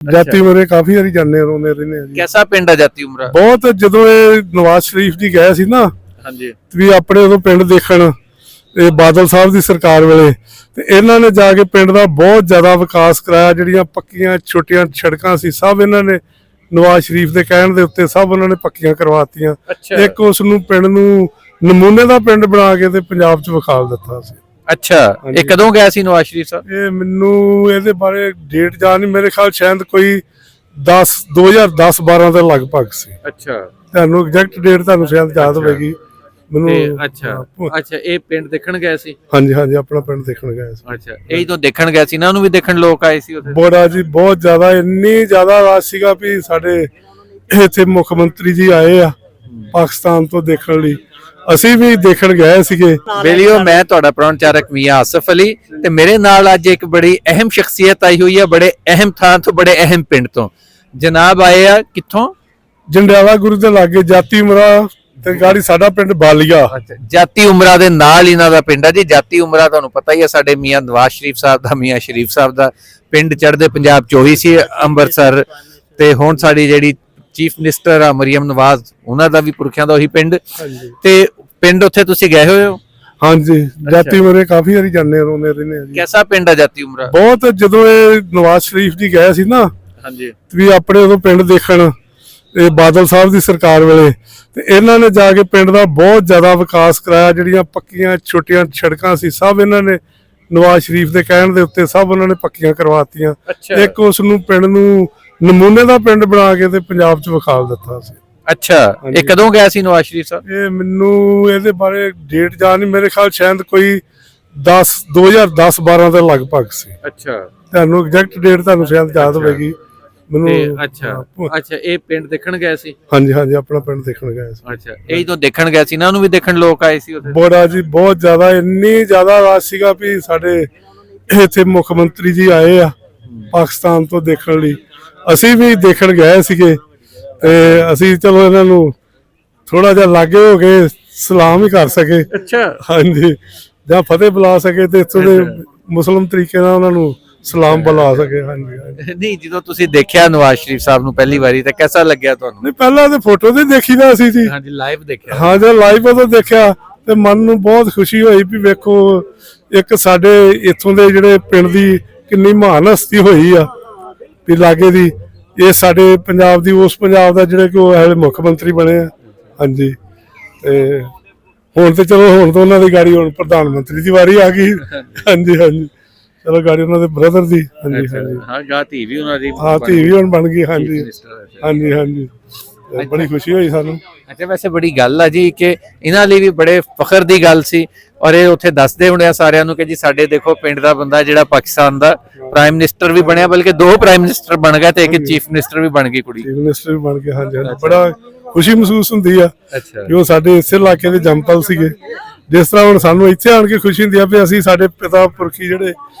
ਜਾਤੀ ਉਮਰੇ ਕਾਫੀ ਵਾਰੀ ਜਾਂਦੇ ਰੋਂਦੇ ਰਹਿੰਦੇ ਆ ਜੀ। कैसा पिंड है जाती उमरा? ਬਹੁਤ ਜਦੋਂ ਇਹ ਨਵਾਜ਼ ਸ਼ਰੀਫ ਜੀ ਗਏ ਸੀ ਨਾ हाँ जी। ਵੀ ਆਪਣੇ ਉਦੋਂ ਪਿੰਡ ਦੇਖਣ ਇਹ ਬਾਦਲ ਸਾਹਿਬ ਦੀ ਸਰਕਾਰ ਵੇਲੇ ਤੇ ਇਹਨਾਂ ਨੇ ਜਾ ਕੇ ਪਿੰਡ ਦਾ ਬਹੁਤ ਜ਼ਿਆਦਾ ਵਿਕਾਸ ਕਰਾਇਆ। ਜਿਹੜੀਆਂ ਪੱਕੀਆਂ ਛੋਟੀਆਂ ਸੜਕਾਂ ਸੀ ਸਭ ਇਹਨਾਂ ਨੇ ਨਵਾਜ਼ ਸ਼ਰੀਫ ਦੇ ਕਹਿਣ ਦੇ ਉੱਤੇ ਸਭ ਉਹਨਾਂ ਨੇ ਪੱਕੀਆਂ ਕਰਵਾਤੀਆਂ। अच्छा ਇੱਕ ਉਸ ਨੂੰ ਪਿੰਡ ਨੂੰ ਨਮੂਨੇ ਦਾ ਪਿੰਡ ਬਣਾ ਕੇ ਤੇ ਪੰਜਾਬ 'ਚ ਵਿਖਾਲ ਦਿੱਤਾ ਸੀ। अच्छा ये कदों गया सी नवाज शरीफ साहब? ਇਹ ਮੈਨੂੰ ਇਹਦੇ ਬਾਰੇ ਡੇਟ ਜਾਣ ਨਹੀਂ, ਮੇਰੇ ਖਿਆਲ ਸ਼ਾਇਦ ਕੋਈ 2010-12 ਦੇ ਲਗਭਗ ਸੀ। अच्छा ਤੁਹਾਨੂੰ ਐਗਜ਼ੈਕਟ ਡੇਟ ਤੁਹਾਨੂੰ ਸ਼ਾਇਦ ਯਾਦ ਹੋਵੇਗੀ ਮੈਨੂੰ। अच्छा अच्छा ये पिंड देखण गए सी? ਹਾਂਜੀ ਹਾਂਜੀ ਆਪਣਾ ਪਿੰਡ ਦੇਖਣ ਗਏ ਸੀ। अच्छा यही तो देखण गए सी ना, ਉਹਨੂੰ ਵੀ ਦੇਖਣ ਲੋਕ ਆਏ ਸੀ ਉੱਥੇ? ਬੜਾ ਜੀ ਬਹੁਤ ਜ਼ਿਆਦਾ, ਇੰਨੀ ਜ਼ਿਆਦਾ ਰਾਸ਼ ਸੀਗਾ ਵੀ ਸਾਡੇ ਇੱਥੇ ਮੁੱਖ ਮੰਤਰੀ ਜੀ ਆਏ ਆ ਪਾਕਿਸਤਾਨ ਤੋਂ ਦੇਖਣ ਲਈ, ਅਸੀਂ ਵੀ ਦੇਖਣ ਗਏ ਸੀਗੇ। ਬੇਲੀਓ ਮੈਂ ਤੁਹਾਡਾ ਪ੍ਰੋਣਚਾਰਕ ਮੀਆਂ ਆਸਫ ਅਲੀ ਤੇ ਮੇਰੇ ਨਾਲ ਅੱਜ ਇੱਕ ਬੜੀ ਅਹਿਮ ਸ਼ਖਸੀਅਤ ਆਈ ਹੋਈ ਹੈ, ਬੜੇ ਅਹਿਮ ਥਾਂ ਤੋਂ, ਬੜੇ ਅਹਿਮ ਪਿੰਡ ਤੋਂ। ਜਨਾਬ ਆਏ ਆ ਕਿੱਥੋਂ? ਜੰਡਿਆਲਾ ਗੁਰੂ ਦੇ ਲਾਗੇ ਜਾਤੀ ਉਮਰਾ ਤੇ ਗਾੜੀ ਸਾਡਾ ਪਿੰਡ ਬਾਲੀਆ। ਜਾਤੀ ਉਮਰਾ ਦੇ ਨਾਲ ਇਹਨਾਂ ਦਾ ਪਿੰਡ ਹੈ ਜੀ। ਜਾਤੀ ਉਮਰਾ ਤੁਹਾਨੂੰ ਪਤਾ ਹੀ ਹੈ ਸਾਡੇ ਮੀਆਂ ਨਵਾਜ਼ ਸ਼ਰੀਫ ਸਾਹਿਬ ਦਾ, ਮੀਆਂ ਸ਼ਰੀਫ ਸਾਹਿਬ ਦਾ ਪਿੰਡ ਚੜ੍ਹਦੇ ਪੰਜਾਬ 'ਚ ਉਹੀ ਸੀ ਅੰਮ੍ਰਿਤਸਰ। ਤੇ ਹੁਣ ਸਾਡੀ ਜਿਹੜੀ ਚੀਫ ਮਿਨਿਸਟਰ ਆ ਮਰੀਮ ਨਵਾਜ਼, ਉਹਨਾਂ ਦਾ ਵੀ ਪੁਰਖਿਆਂ ਦਾ ਉਹੀ ਪਿੰਡ। ਤੇ ਪਿੰਡ ਉੱਥੇ ਤੁਸੀਂ ਗਏ ਹੋਏ ਹੋ? ਹਾਂਜੀ ਜਾਤੀ ਉਮਰੇ ਕਾਫੀ ਵਾਰੀ ਜਾਂਦੇ ਰੋਂਦੇ ਰਹਿੰਦੇ ਆ ਜੀ। ਕਿਹਦਾ ਪਿੰਡ ਹੈ ਜਾਤੀ ਉਮਰਾ? ਬਹੁਤ ਜਦੋਂ ਇਹ ਨਵਾਜ਼ ਸ਼ਰੀਫ ਜੀ ਗਏ ਸੀ ਨਾ ਹਾਂਜੀ ਵੀ ਆਪਣੇ ਉਦੋਂ ਪਿੰਡ ਦੇਖਣ ਇਹ ਬਾਦਲ ਸਾਹਿਬ ਦੀ ਸਰਕਾਰ ਵੇਲੇ ਤੇ ਇਹਨਾਂ ਨੇ ਜਾ ਕੇ ਪਿੰਡ ਦਾ ਬਹੁਤ ਜ਼ਿਆਦਾ ਵਿਕਾਸ ਕਰਾਇਆ। ਜਿਹੜੀਆਂ ਪੱਕੀਆਂ ਛੋਟੀਆਂ ਸੜਕਾਂ ਸੀ ਸਭ ਇਹਨਾਂ ਨੇ ਨਵਾਜ਼ ਸ਼ਰੀਫ ਦੇ ਕਹਿਣ ਦੇ ਉੱਤੇ ਸਭ ਉਹਨਾਂ ਨੇ ਪੱਕੀਆਂ ਕਰਵਾਤੀਆਂ। ਇੱਕ ਉਸ ਨੂੰ ਪਿੰਡ ਨੂੰ ਨਮੂਨੇ ਦਾ ਪਿੰਡ ਬਣਾ ਕੇ ਤੇ ਪੰਜਾਬ 'ਚ ਵਿਖਾਲ ਦਿੱਤਾ ਸੀ। ਅੱਛਾ ਇਹ ਕਦੋਂ ਗਿਆ ਸੀ ਨਵਾਜ਼ ਸ਼ਰੀਫ ਸਾਹਿਬ? ਇਹ ਮੈਨੂੰ ਇਹਦੇ ਬਾਰੇ ਡੇਟ ਜਾਣ ਨਹੀਂ, ਮੇਰੇ ਖਿਆਲ ਸ਼ਾਇਦ ਕੋਈ 2010-12 ਦੇ ਲਗਭਗ ਸੀ। ਅੱਛਾ ਤੁਹਾਨੂੰ ਐਗਜ਼ੈਕਟ ਡੇਟ ਤੁਹਾਨੂੰ ਸ਼ਾਇਦ ਯਾਦ ਹੋਵੇਗੀ ਮੈਨੂੰ। ਅੱਛਾ ਅੱਛਾ ਇਹ ਪਿੰਡ ਦੇਖਣ ਗਏ ਸੀ? ਹਾਂਜੀ ਹਾਂਜੀ ਆਪਣਾ ਪਿੰਡ ਦੇਖਣ ਗਏ ਸੀ। ਅੱਛਾ ਇਹੀ ਤੋਂ ਦੇਖਣ ਗਏ ਸੀ ਨਾ, ਉਹਨੂੰ ਵੀ ਦੇਖਣ ਲੋਕ ਆਏ ਸੀ ਉੱਥੇ? ਬੜਾ ਜੀ ਬਹੁਤ ਜ਼ਿਆਦਾ, ਇੰਨੀ ਜ਼ਿਆਦਾ ਰਾਸ਼ ਸੀਗਾ ਵੀ ਸਾਡੇ ਇੱਥੇ ਮੁੱਖ ਮੰਤਰੀ ਜੀ ਆਏ ਆ ਪਾਕਿਸਤਾਨ ਤੋਂ ਦੇਖਣ ਲਈ, ਅਸੀਂ ਵੀ ਦੇਖਣ ਗਏ ਸੀਗੇ। ਤੇ ਅਸੀਂ ਚਲੋ ਇਹਨਾਂ ਨੂੰ ਥੋੜਾ ਜਿਹਾ ਲਾਗੇ ਹੋ ਕੇ ਸਲਾਮ ਹੀ ਕਰ ਸਕੇ। ਅੱਛਾ ਹਾਂਜੀ ਜਾਂ ਫਤਿਹ ਬੁਲਾ ਸਕੇ ਤੇ ਇੱਥੋਂ ਦੇ ਮੁਸਲਮ ਤਰੀਕੇ ਨਾਲ ਉਹਨਾਂ ਨੂੰ ਸਲਾਮ ਬੁਲਾ ਸਕੇ। ਹਾਂਜੀ ਨਹੀਂ ਜਦੋਂ ਤੁਸੀਂ ਦੇਖਿਆ ਨਵਾਜ਼ ਸ਼ਰੀਫ ਸਾਹਿਬ ਨੂੰ ਪਹਿਲੀ ਵਾਰੀ ਤਾਂ ਕਿਹਦਾ ਲੱਗਿਆ ਤੁਹਾਨੂੰ? ਨਹੀਂ ਪਹਿਲਾਂ ਤੇ ਫੋਟੋ ਤੇ ਦੇਖੀਦਾ ਸੀ ਜੀ। ਹਾਂਜੀ ਲਾਈਵ ਦੇਖਿਆ? ਹਾਂ ਜਦ ਲਾਈਵ ਉਦੋਂ ਦੇਖਿਆ ਤੇ ਮਨ ਨੂੰ ਬਹੁਤ ਖੁਸ਼ੀ ਹੋਈ ਵੀ ਵੇਖੋ ਇੱਕ ਸਾਡੇ ਇੱਥੋਂ ਦੇ ਜਿਹੜੇ ਪਿੰਡ ਦੀ ਕਿੰਨੀ ਮਹਾਨ ਹਸਤੀ ਹੋਈ ਆ ਵੀ ਲਾਗੇ ਦੀ। ਇਹ ਸਾਡੇ ਪੰਜਾਬ ਦੀ ਉਸ ਪੰਜਾਬ ਦਾ ਜਿਹੜੇ ਕਿ ਉਹ ਮੁੱਖ ਮੰਤਰੀ ਬਣੇ ਆ। ਹਾਂਜੀ ਤੇ ਹੁਣ ਤੇ ਚਲੋ ਹੁਣ ਤਾਂ ਉਹਨਾਂ ਦੀ ਗਾੜੀ ਹੁਣ ਪ੍ਰਧਾਨ ਮੰਤਰੀ ਦੀ ਵਾਰੀ ਆ ਗਈ। ਹਾਂਜੀ ਹਾਂਜੀ ਚਲੋ ਗਾੜੀ ਉਹਨਾਂ ਦੇ ਬ੍ਰਦਰ ਦੀ। ਹਾਂਜੀ ਹਾਂਜੀ ਹਾਂ ਗਾ ਧੀ ਵੀ ਉਹਨਾਂ ਦੀ, ਹਾਂ ਧੀ ਵੀ ਹੁਣ ਬਣ ਗਈ। ਹਾਂਜੀ ਹਾਂਜੀ ਹਾਂਜੀ ਬੜੀ ਖੁਸ਼ੀ ਹੋਈ ਸਾਨੂੰ। ਅੱਛਾ ਵੈਸੇ ਬੜੀ ਗੱਲ ਆ ਜੀ ਕਿ ਇਹਨਾਂ ਲਈ ਵੀ ਬੜੇ ਫਖਰ ਦੀ ਗੱਲ ਸੀ ਔਰ ਇਹ ਉੱਥੇ ਦੱਸਦੇ ਹੁੰਦੇ ਆ ਸਾਰਿਆਂ ਨੂੰ ਕਿ ਜੀ ਸਾਡੇ ਦੇਖੋ ਪਿੰਡ ਦਾ ਬੰਦਾ ਜਿਹੜਾ ਪਾਕਿਸਤਾਨ ਦਾ ਪ੍ਰਾਈਮ ਮਿਨਿਸਟਰ ਵੀ ਬਣਿਆ, ਬਲਕਿ 2 ਪ੍ਰਾਈਮ ਮਿਨਿਸਟਰ ਬਣ ਗਏ ਤੇ ਇੱਕ ਚੀਫ ਮਿਨਿਸਟਰ ਵੀ ਬਣ ਗਈ ਕੁੜੀ। ਚੀਫ ਮਿਨਿਸਟਰ ਵੀ ਬਣ ਕੇ ਹਾਂਜੀ ਹਾਂਜੀ ਬੜਾ ਖੁਸ਼ੀ ਮਹਿਸੂਸ ਹੁੰਦੀ ਆ ਅੱਛਾ ਕਿ ਉਹ ਸਾਡੇ ਇਸੇ ਇਲਾਕੇ ਦੇ ਜੰਮਪਲ ਸੀਗੇ। ਜਿਸ ਤਰ੍ਹਾਂ ਹੁਣ ਸਾਨੂੰ ਇੱਥੇ ਆਣ ਕੇ ਖੁਸ਼ੀ ਹੁੰਦੀ ਆ ਵੀ ਅਸੀਂ ਸਾਡੇ ਪਿਤਾ ਪੁਰਖੀ ਜਿਹੜੇ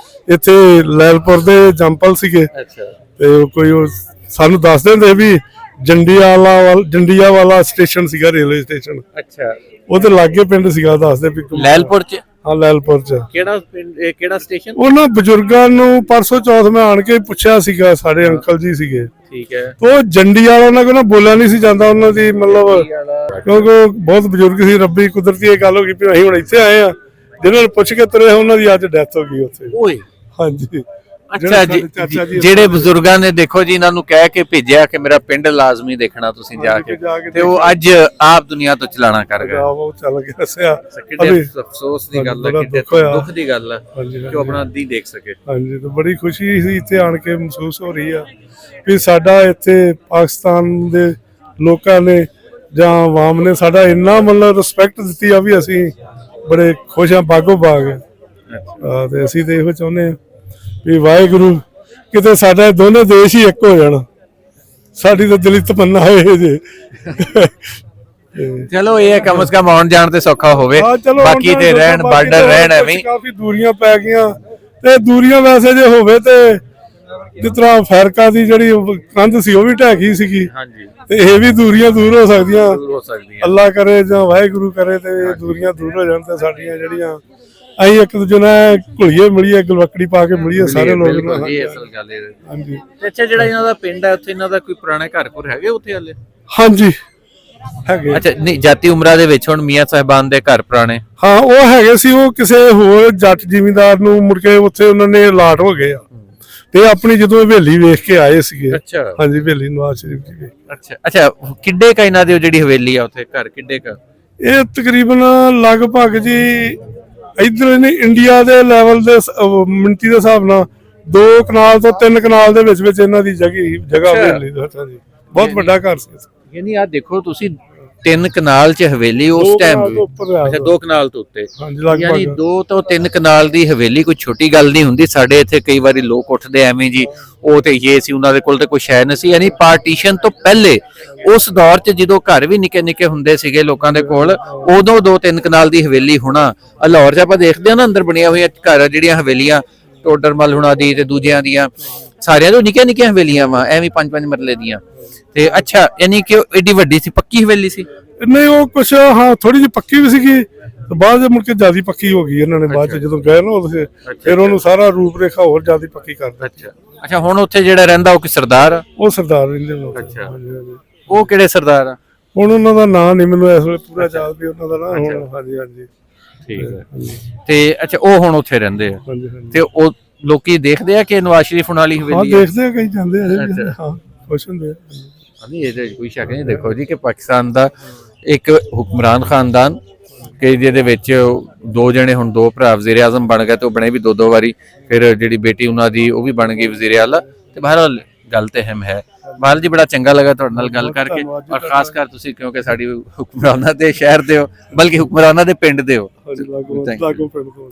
ਇੱਥੇ ਲੈਲਪੁਰ ਦੇ ਜੰਮਪਲ ਸੀਗੇ। ਅੱਛਾ ਤੇ ਕੋਈ ਉਹ ਸਾਨੂੰ ਦੱਸਦੇ ਹੁੰਦੇ ਵੀ ਜੰਡੀਆ ਵਾਲਾ ਸਟੇਸ਼ਨ ਸੀਗਾ ਰੇਲਵੇ ਸਟੇਸ਼ਨ। ਅੱਛਾ ਉਹਦੇ ਲਾਗੇ ਪਿੰਡ ਸੀਗਾ ਦੱਸਦੇ ਵੀ। ਲੈਲਪੁਰ ਚ? ਹਾਂ ਲੈਲਪੁਰ ਚ। ਕਿਹੜਾ ਪਿੰਡ, ਕਿਹੜਾ ਸਟੇਸ਼ਨ? ਉਹਨਾਂ ਬਜ਼ੁਰਗਾਂ ਨੂੰ ਪਰਸੋਂ ਚੌਥ ਮੈਂ ਆਣ ਕੇ ਪੁੱਛਿਆ ਸੀਗਾ, ਸਾਡੇ ਅੰਕਲ ਜੀ ਸੀਗੇ। ਠੀਕ ਹੈ। ਉਹ ਜੰਡੀ ਵਾਲਾ ਉਹਨਾਂ ਕੋਲ ਨਾ ਬੋਲਿਆ ਨਹੀਂ ਸੀ ਜਾਂਦਾ ਉਹਨਾਂ ਦੀ ਮਤਲਬ, ਕਿਉਂਕਿ ਬਹੁਤ ਬਜ਼ੁਰਗ ਸੀ। ਰੱਬੀ ਕੁਦਰਤੀ ਇਹ ਗੱਲ ਹੋ ਗਈ ਵੀ ਅਸੀਂ ਹੁਣ ਇੱਥੇ ਆਏ ਆ, ਜਿਹਨਾਂ ਨੂੰ ਪੁੱਛ ਕੇ ਤੁਰੇ ਉਹਨਾਂ ਦੀ ਅੱਜ ਡੈਥ ਹੋ ਗਈ ਉੱਥੇ। ਓਏ ਹਾਂਜੀ ਅੱਛਾ ਜੀ ਜਿਹੜੇ ਬਜ਼ੁਰਗਾਂ ਨੇ ਦੇਖੋ ਜੀ ਇਹਨਾਂ ਨੂੰ ਕਹਿ ਕੇ ਭੇਜਿਆ ਕਿ ਮੇਰਾ ਪਿੰਡ ਲਾਜ਼ਮੀ ਦੇਖਣਾ ਤੁਸੀਂ ਜਾ ਕੇ, ਤੇ ਉਹ ਅੱਜ ਆਪ ਦੁਨੀਆ ਤੋਂ ਚਲਾਣਾ ਕਰ ਗਏ। ਉਹ ਚੱਲ ਗਿਆ ਸਿਆ। ਕਿੰਨੇ ਅਫਸੋਸ ਦੀ ਗੱਲ ਹੈ, ਕਿੰਨੇ ਦੁੱਖ ਦੀ ਗੱਲ ਹੈ ਕਿ ਉਹ ਆਪਣਾ ਦੀ ਦੇਖ ਸਕੇ। ਹਾਂਜੀ ਤੇ ਬੜੀ ਖੁਸ਼ੀ ਸੀ ਇੱਥੇ ਆਣ ਕੇ ਮਹਿਸੂਸ ਹੋ ਰਹੀ ਆ ਵੀ ਸਾਡਾ ਇੱਥੇ ਪਾਕਿਸਤਾਨ ਦੇ ਲੋਕਾਂ ਨੇ ਜਾਂ ਆਵਾਮ ਨੇ ਸਾਡਾ ਇੰਨਾ ਮਤਲਬ ਰਿਸਪੈਕਟ ਦਿੱਤੀ ਆ ਵੀ ਅਸੀਂ ਬੜੇ ਖੁਸ਼ ਆ, ਬਾਗੋ ਬਾਗ। ਤੇ ਅਸੀਂ ਤੇ ਇਹੋ ਚਾਹੁੰਦੇ ਆ ਵੀ ਵਾਹਿਗੁਰੂ ਕਿਤੇ ਸਾਡਾ ਦੋਨੇ ਦੇਸ਼ ਹੀ ਇੱਕ ਹੋ ਜਾਣ। ਸਾਡੀ ਤਾਂ ਦਿਲੀ ਤਮੰਨਾ ਹੈ ਜੇ। ਚਲੋ ਇਹ ਕਮ ਸੇ ਕਮ ਆਉਣ ਜਾਣ ਤੇ ਸੌਖਾ ਹੋਵੇ, ਬਾਕੀ ਤੇ ਰਹਿਣ ਬਾਰਡਰ ਰਹਿਣ ਐਵੇਂ ਕਾਫੀ ਦੂਰੀਆਂ ਪੈ ਗਈਆਂ। ਤੇ ਦੂਰੀਆਂ ਵੈਸੇ ਜੇ ਹੋਵੇ ਤੇ ਜਿਸ ਤਰ੍ਹਾਂ ਅਫਰੀਕਾ ਦੀ ਜਿਹੜੀ ਕੰਧ ਸੀ ਉਹ ਵੀ ਢਹਿ ਗਈ ਸੀਗੀ। ਹਾਂਜੀ ਤੇ ਇਹ ਵੀ ਦੂਰੀਆਂ ਦੂਰ ਹੋ ਸਕਦੀਆਂ। ਹੋ ਸਕਦੀਆਂ। ਅੱਲਾ ਕਰੇ ਜਾਂ ਵਾਹਿਗੁਰੂ ਕਰੇ ਤੇ ਇਹ ਦੂਰੀਆਂ ਦੂਰ ਹੋ ਜਾਣ ਤੇ ਸਾਡੀਆਂ ਜਿਹੜੀਆਂ ਅਸੀਂ ਇੱਕ ਦੂਜੇ ਨਾਲ ਘੁਲੀਏ ਮਿਲੀਏ ਗਲਵਕੜੀ ਪਾ ਕੇ ਮਿਲੀਏ ਸਾਰੇ ਲੋਕ ਬਿਲਕੁਲ ਜੀ, ਅਸਲ ਗੱਲ ਇਹ ਹਾਂਜੀ ਤੇ ਅੱਛਾ ਜਿਹੜਾ ਇਹਨਾਂ ਦਾ ਪਿੰਡ ਹੈ ਉੱਥੇ ਇਹਨਾਂ ਦਾ ਕੋਈ ਪੁਰਾਣੇ ਘਰ ਘੁਰ ਹੈਗੇ ਉੱਥੇ ਹਾਲੇ? ਹਾਂਜੀ ਹੈਗੇ ਅੱਛਾ ਨਹੀਂ, ਜਾਤੀ ਉਮਰਾ ਦੇ ਵਿੱਚ ਹੁਣ ਮੀਆਂ ਸਾਹਿਬਾਨ ਦੇ ਘਰ ਪੁਰਾਣੇ? ਹਾਂ ਉਹ ਹੈਗੇ ਸੀ, ਉਹ ਕਿਸੇ ਹੋਰ ਜੱਟ ਜ਼ਿਮੀਂਦਾਰ ਨੂੰ ਮੁੜ ਕੇ ਉੱਥੇ ਉਹਨਾਂ ਨੇ ਅਲਾਟ ਹੋ ਗਏ ਆ ਤੇ ਆਪਣੀ ਜਦੋਂ ਹਵੇਲੀ ਵੇਖ ਕੇ ਆਏ ਸੀਗੇ। ਅੱਛਾ ਹਾਂਜੀ ਹਵੇਲੀ ਨਵਾਜ਼ ਸ਼ਰੀਫ ਜੀ ਵੇਖ। ਅੱਛਾ ਅੱਛਾ, ਕਿੱਡੇ ਕ ਇਹਨਾਂ ਦੀ ਉਹ ਜਿਹੜੀ ਹਵੇਲੀ ਆ ਉੱਥੇ ਘਰ ਕਿੱਡੇ ਕ? ਇਹ ਤਕਰੀਬਨ ਲਗਭਗ ਜੀ ਇਧਰ ਨੇ ਇੰਡੀਆ ਦੇ ਲੈਵਲ ਦੇ ਮਿੰਟੀ ਦੇ ਹਿਸਾਬ ਨਾਲ 2 ਕਨਾਲ ਤੋਂ 3 ਕਨਾਲ ਦੇ ਵਿੱਚ ਇਹਨਾਂ ਦੀ ਜਗ੍ਹਾ ਹਵੇਲੀ ਦਾ। ਹਾਂਜੀ ਬਹੁਤ ਵੱਡਾ ਘਰ ਸੀ। ਯਾਨੀ ਆ ਦੇਖੋ ਤੁਸੀਂ 3 ਕਨਾਲ ਚ ਹਵੇਲੀ ਉਸ ਟਾਈਮ। ਅੱਛਾ 2 ਕਨਾਲ ਤੋਂ ਉੱਤੇ, ਹਾਂਜੀ ਯਾਨੀ ਲਗਭਗ 2 ਤੋਂ 3 ਕਨਾਲ ਦੀ ਹਵੇਲੀ ਕੋਈ ਛੋਟੀ ਗੱਲ ਨਹੀਂ ਹੁੰਦੀ। ਸਾਡੇ ਇੱਥੇ ਕਈ ਵਾਰੀ ਲੋਕ ਉੱਠਦੇ ਐਵੇਂ ਜੀ, ਉਹ ਤੇ ਇਹ ਸੀ ਉਹਨਾਂ ਦੇ ਕੋਲ ਤੇ ਕੋਈ ਸ਼ੈ ਨਹੀਂ ਸੀ। ਯਾਨੀ ਪਾਰਟੀਸ਼ਨ ਤੋਂ ਪਹਿਲੇ ਉਸ ਦੌਰ 'ਚ ਜਦੋਂ ਘਰ ਵੀ ਨਿੱਕੇ ਨਿੱਕੇ ਹੁੰਦੇ ਸੀਗੇ ਲੋਕਾਂ ਦੇ ਕੋਲ, ਉਦੋਂ 2-3 ਕਨਾਲ ਦੀ ਹਵੇਲੀ ਹੋਣਾ। ਲਾਹੌਰ 'ਚ ਆਪਾਂ ਦੇਖਦੇ ਹਾਂ ਨਾ ਅੰਦਰ ਬਣੀਆਂ ਹੋਈਆਂ ਘਰ ਜਿਹੜੀਆਂ ਹਵੇਲੀਆਂ ਟੋਡਰਮਲ ਹੁਣਾਂ ਦੀ ਤੇ ਦੂਜਿਆਂ ਦੀਆਂ, ਸਾਰਿਆਂ ਤੋਂ ਨਿੱਕੀਆਂ ਨਿੱਕੀਆਂ ਹਵੇਲੀਆਂ ਵਾ ਐਵੇਂ 5-5 ਮਰਲੇ ਦੀਆਂ। ਤੇ ਅੱਛਾ ਯਾਨੀ ਕਿ ਉਹ ਏਡੀ ਵੱਡੀ ਸੀ, ਪੱਕੀ ਹਵੇਲੀ ਸੀ? ਨਹੀਂ ਉਹ ਕੁਛ ਹਾਂ ਥੋੜੀ ਜਿਹੀ ਪੱਕੀ ਵੀ ਸੀਗੀ, ਬਾਅਦ ਮੁੜ ਕੇ ਜਿਆਦਾ ਪੱਕੀ ਹੋ ਗਈ ਇਹਨਾਂ ਨੇ। ਬਾਅਦ ਚ ਜਦੋਂ ਗਏ ਨਾ ਉਦੋਂ ਫਿਰ ਉਹਨੂੰ ਸਾਰਾ ਰੂਪ ਰੇਖਾ ਹੋਰ ਜਿਆਦਾ ਪੱਕੀ ਕਰ ਦਿੱਤੀ। ਅੱਛਾ ਅੱਛਾ, ਹੁਣ ਉੱਥੇ ਜਿਹੜਾ ਰਹਿੰਦਾ ਉਹ ਕਿ ਸਰਦਾਰ ਆ? ਉਹ ਸਰਦਾਰ ਰਹਿੰਦੇ ਲੋਕ। ਅੱਛਾ। ਹਾਂਜੀ ਹਾਂਜੀ। ਉਹ ਕਿਹੜੇ ਸਰਦਾਰ ਆ? ਹੁਣ ਉਹਨਾਂ ਦਾ ਨਾਂ ਨਹੀਂ ਮੈਨੂੰ ਇਸ ਵੇਲੇ ਪੂਰਾ ਯਾਦ ਵੀ ਉਹਨਾਂ ਦਾ ਨਾਂ ਹੁਣ। ਹਾਂਜੀ ਹਾਂਜੀ ਠੀਕ ਹੈ। ਤੇ ਅੱਛਾ ਉਹ ਹੁਣ ਉੱਥੇ ਰਹਿੰਦੇ ਆ? ਹਾਂਜੀ ਹਾਂਜੀ। ਤੇ ਉਹ ਲੋਕੀ ਦੇਖਦੇ ਆ ਕਿ ਨਵਾਜ਼ ਸ਼ਰੀਫ ਵਾਲੀ ਹਾਂ ਹਵੇਲੀ ਆ? ਦੇਖਦੇ ਆ, ਕਈ ਜਾਂਦੇ ਆ। ਹਾਂ ਖੁਸ਼ ਹੁੰਦੇ ਆ। ਨਹੀਂ ਇਹਦੇ ਕੋਈ ਸ਼ੱਕ ਨਹੀਂ। ਦੇਖੋ ਜੀ ਕਿ ਪਾਕਿਸਤਾਨ ਦਾ ਇੱਕ ਹੁਕਮਰਾਨ ਖਾਨਦਾਨ ਕਿ ਜਿਹਦੇ ਵਿੱਚ 2 ਜਣੇ, ਹੁਣ 2 ਭਰਾ ਵਜ਼ੀਰ ਆਜ਼ਮ ਬਣ ਗਏ ਤੇ ਉਹ ਬਣੇ ਵੀ 2-2 ਵਾਰੀ। ਫਿਰ ਜਿਹੜੀ ਬੇਟੀ ਉਹਨਾਂ ਦੀ ਉਹ ਵੀ ਬਣ ਗਈ ਵਜ਼ੀਰ ਆਲਾ। ਤੇ ਬਹਰਹਾਲ ਗੱਲ ਤੇ ਅਹਿਮ ਹੈ। ਬਹਾਲ ਜੀ ਬੜਾ ਚੰਗਾ ਲੱਗਾ ਤੁਹਾਡੇ ਨਾਲ ਗੱਲ ਕਰਕੇ, ਔਰ ਖਾਸ ਕਰ ਤੁਸੀਂ ਕਿਉਂਕਿ ਸਾਡੀ ਹੁਕਮਰਾਨਾਂ ਦੇ ਸ਼ਹਿਰ ਦੇ ਹੋ, ਬਲਕਿ ਹੁਕਮਰਾਨਾਂ ਦੇ ਪਿੰਡ ਦੇ ਹੋ। ਲਾਗੂ ਪਿੰਡ ਤੋਂ